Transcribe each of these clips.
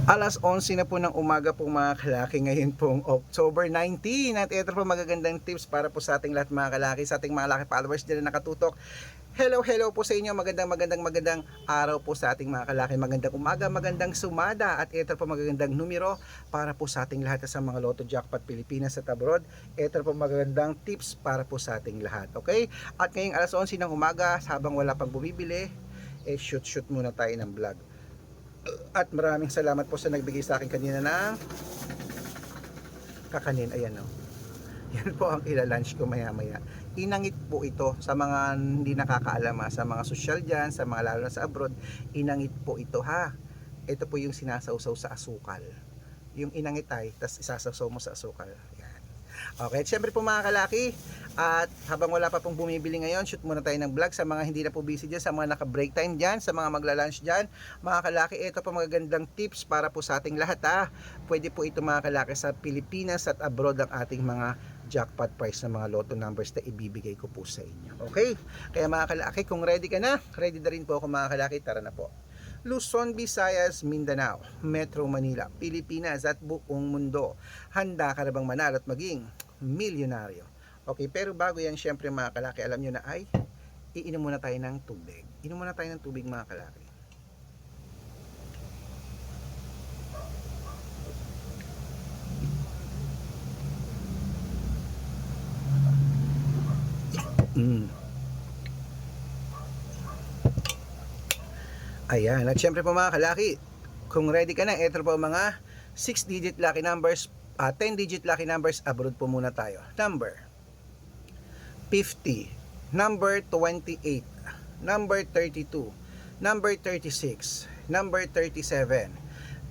Alas 11 na po ng umaga po mga kalaki, ngayon pong October 19, at ito po magagandang tips para po sa ating lahat mga kalaki, sa ating mga laki followers dyan na nakatutok. Hello po sa inyo, magandang araw po sa ating mga kalaki, magandang umaga, magandang sumada, at ito po magagandang numero para po sa ating lahat sa mga Lotto Jackpot Pilipinas at abroad. Ito po magagandang tips para po sa ating lahat, okay? At ngayong alas 11 ng umaga, habang wala pang bumibili, shoot muna tayo ng vlog. At maraming salamat po sa nagbigay sa akin kanina ng kakanin. Ayan o. Yan po ang ila-lunch ko maya maya. Inangit po ito sa mga hindi nakakaalam, sa mga social dyan, sa mga lalo na sa abroad. Inangit po ito ha. Ito po yung sinasawsaw sa asukal. Yung inangit ay, tas isasawsaw mo sa asukal. Yan. Okay, at syempre po mga kalaki, at habang wala pa pong bumibili ngayon, shoot muna tayo ng vlog. Sa mga hindi na po busy dyan, sa mga naka-break time dyan, sa mga magla-lunch dyan, mga kalaki, ito po magagandang tips para po sa ating lahat ha. Pwede po ito mga kalaki sa Pilipinas at abroad ang ating mga jackpot price ng mga lotto numbers na ibibigay ko po sa inyo. Okay? Kaya mga kalaki, kung ready ka na, ready na rin po ako mga kalaki, tara na po. Luzon, Visayas, Mindanao, Metro Manila, Pilipinas at buong mundo. Handa ka na bang manalo at maging milyonaryo? Okay, pero bago yan, syempre mga kalaki, alam nyo na ay, iinom muna tayo ng tubig. Inom muna tayo ng tubig mga kalaki. Ayan, at syempre po mga kalaki, kung ready ka na, ito po mga 6-digit lucky numbers, 10-digit lucky numbers, abroad po muna tayo. Number 50, number 28, number 32, number 36, number 37,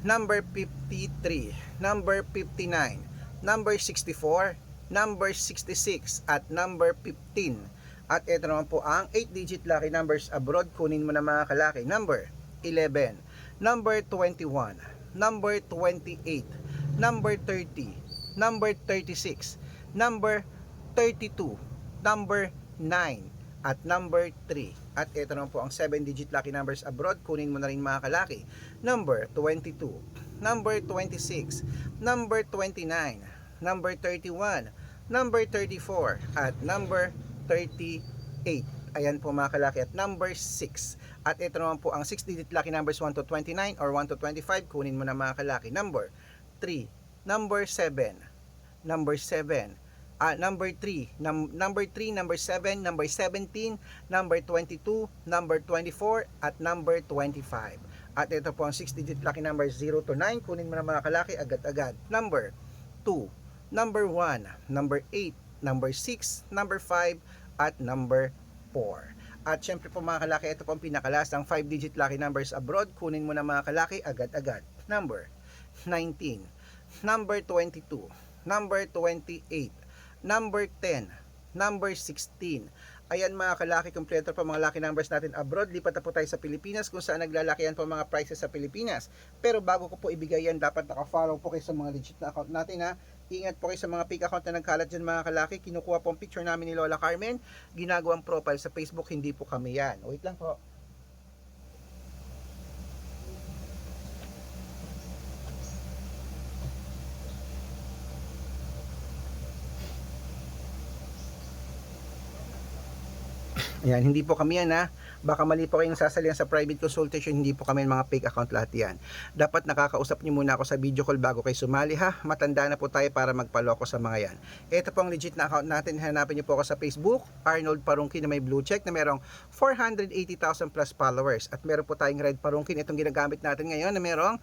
number 53, number 59, number 64, number 66, at number 15. At ito naman po ang 8-digit lucky numbers abroad. Kunin mo na mga kalaki. Number 11, number 21, number 28, number 30, number 36, number 32, number 9, at number 3. At ito naman po ang 7-digit lucky numbers abroad. Kunin mo na rin mga kalaki. Number 22, number 26, number 29, number 31, number 34, at number 38. Ayan po mga kalaki, at number 6. At ito naman po ang 6-digit lucky numbers 1 to 29 or 1 to 25. Kunin mo na mga kalaki. Number 3, number 7, number 7, number 3, number 3, number 7, number 17, number 22, number 24, at number 25. At ito po ang 6-digit lucky numbers 0 to 9. Kunin mo na mga kalaki agad-agad. Number 2, number 1, number 8, number 6, number 5, at number 4. At syempre po mga kalaki, ito po ang pinakalas ng 5-digit lucky numbers abroad. Kunin mo na mga kalaki agad-agad. Number 19, number 22, number 28, number 10, number 16. Ayan mga kalaki, kompleto po mga lucky numbers natin abroad. Lipat na po tayo sa Pilipinas kung saan naglalakihan po mga prices sa Pilipinas. Pero bago ko po ibigay yan, dapat naka-follow po kayo sa mga legit na account natin ha. Ingat po kayo sa mga fake account na nagkalat dyan mga kalaki. Kinukuha po ang picture namin ni Lola Carmen. Ginagawang profile sa Facebook, hindi po kami yan. Wait lang po. Ayan, hindi po kami yan ha. Baka mali po kayong sasalihan sa private consultation, hindi po kami mga fake account lahat yan. Dapat nakakausap niyo muna ako sa video call bago kayo sumali ha. Matanda na po tayo para magpaloko sa mga yan. Ito po ang legit na account natin. Hanapin niyo po ako sa Facebook, Arnold Parungkin na may blue check na merong 480,000 plus followers. At meron po tayong red Parungkin, itong ginagamit natin ngayon na merong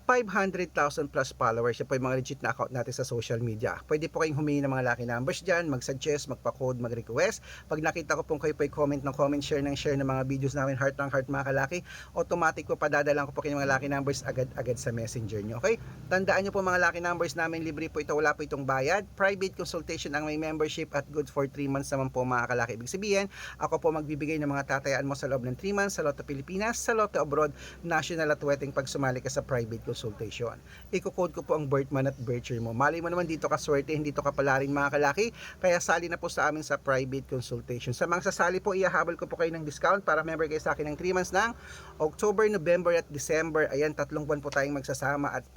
500,000 plus followers. Yan po yung mga legit na account natin sa social media. Pwede po kayong humingi ng mga lucky numbers dyan, mag-suggest, magpa-code, mag-request. Pag nakita ko pong kayo po comment ng comment, share ng mga videos namin, heart ng heart mga kalaki, automatic po padadalan ko po kayo ng mga lucky numbers agad-agad sa messenger nyo. Okay? Tandaan nyo po mga lucky numbers namin, libre po ito, wala po itong bayad. Private consultation ang may membership at good for 3 months naman po mga kalaki. Ibig sabihin, ako po magbibigay ng mga tatayaan mo sa loob ng 3 months sa Lotto Pilipinas, sa Lotto Abroad, national at wedding pag sumali ka sa private consultation. consultation. Iko-code ko po ang birth month at birth year mo. Mali mo naman dito ka swerte, hindi to kapalarin mga kalaki. Kaya sali na po sa amin sa private consultation. Sa mga sasali po, ihahabol ko po kayo ng discount para member kayo sa akin ng 3 months ng October, November at December. Ayan, 3 buwan po tayong magsasama at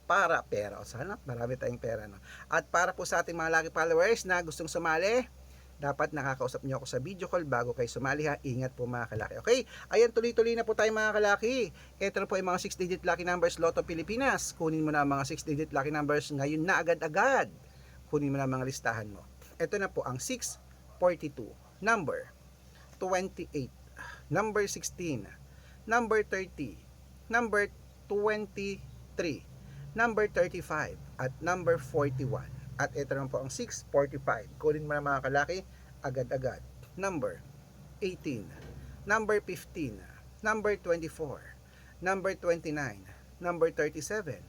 para pera. O sana marami tayong pera, no? At para po sa ating mga lucky followers na gustong sumali, dapat nakakausap niyo ako sa video call bago kayo sumali ha. Ingat po mga kalaki. Okay? Ayan, tuloy-tuloy na po tayo mga kalaki. Ito na po yung mga 6-digit lucky numbers Lotto Pilipinas. Kunin mo na ang mga 6-digit lucky numbers ngayon na agad-agad. Kunin mo na ang mga listahan mo. Ito na po ang 642, number 28, number 16, number 30, number 23, number 35, at number 41. At ito naman po ang 645. Kunin mo na mga kalaki, agad-agad. Number 18, number 15, number 24, number 29, number 37,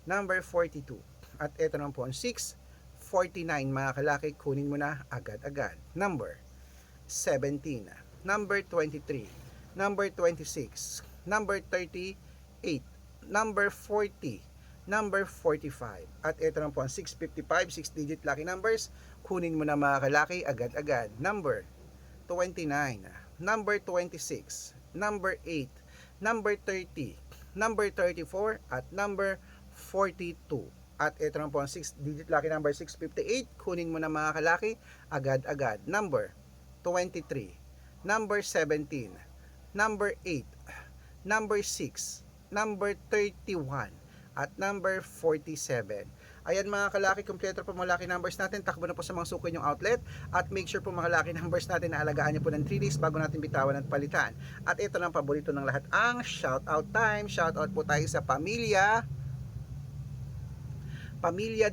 number 42. At ito naman po ang 649 mga kalaki, kunin mo na agad-agad. Number 17, number 23, number 26, number 38, number 40, number 45. At ito na po ang 655, 6-digit lucky numbers. Kunin mo na mga kalaki, agad-agad. Number 29, number 26, number 8, number 30, number 34, at number 42. At ito na po ang 6-digit lucky number 658. Kunin mo na mga kalaki, agad-agad. Number 23, number 17, number 8, number 6, number 31, at number 47. Ayan mga kalaki, kompleto po mga lucky numbers natin. Takbo na po sa mga suki yung outlet. At make sure po mga lucky numbers natin na alagaan nyo po ng 3 days bago natin bitawan at palitan. At ito lang paborito ng lahat, ang shoutout time. Shoutout po tayo sa Pamilya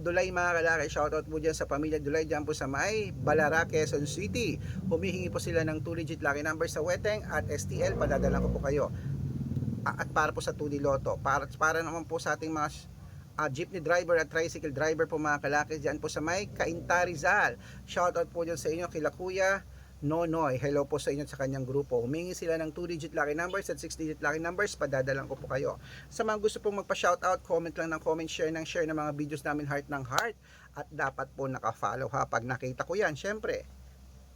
Dulay mga kalaki. Shoutout po dyan sa Pamilya Dulay, dyan po sa may Balara, Quezon City. Humihingi po sila ng 2-digit lucky numbers sa Weteng at STL. Padadala ko po kayo. At para po sa 2D Lotto, para naman po sa ating mga jeepney driver at tricycle driver po mga kalaki dyan po sa may Cainta, Rizal. Shoutout po dyan sa inyo kila Kuya Nonoy. Hello po sa inyo at sa kanyang grupo. Humingi sila ng 2-digit lucky numbers at 6-digit lucky numbers. Padadalan ko po kayo. Sa mga gusto pong magpa-shoutout, comment lang ng comment, share ng mga videos namin, heart ng heart. At dapat po naka-follow ha. Pag nakita ko yan, syempre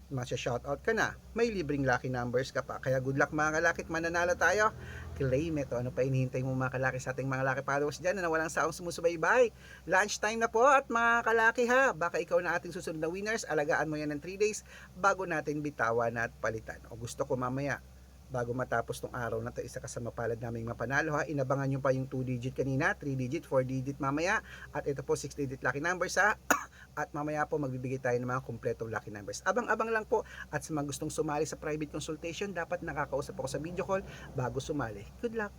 masya-shoutout ka na, may libreng lucky numbers ka pa. Kaya good luck mga kalaki, mananalo tayo. Claim ito. Ano pa hinihintay mo mga kalaki sa ating mga lucky followers dyan na walang saong sumusubaybay? Lunch time na po at mga kalaki ha, baka ikaw na ating susunod na winners. Alagaan mo yan ng 3 days bago natin bitawan at palitan. O gusto ko mamaya, bago matapos tong araw na to, isa ka sa mapalad naming mapanalo ha. Inabangan nyo pa yung 2-digit kanina, 3-digit, 4-digit mamaya. At ito po 6-digit lucky numbers ha. At mamaya po magbibigay tayo ng mga kumpletong lucky numbers. Abang-abang lang po. At sa mga gustong sumali sa private consultation, dapat nakakausap ako sa video call bago sumali. Good luck!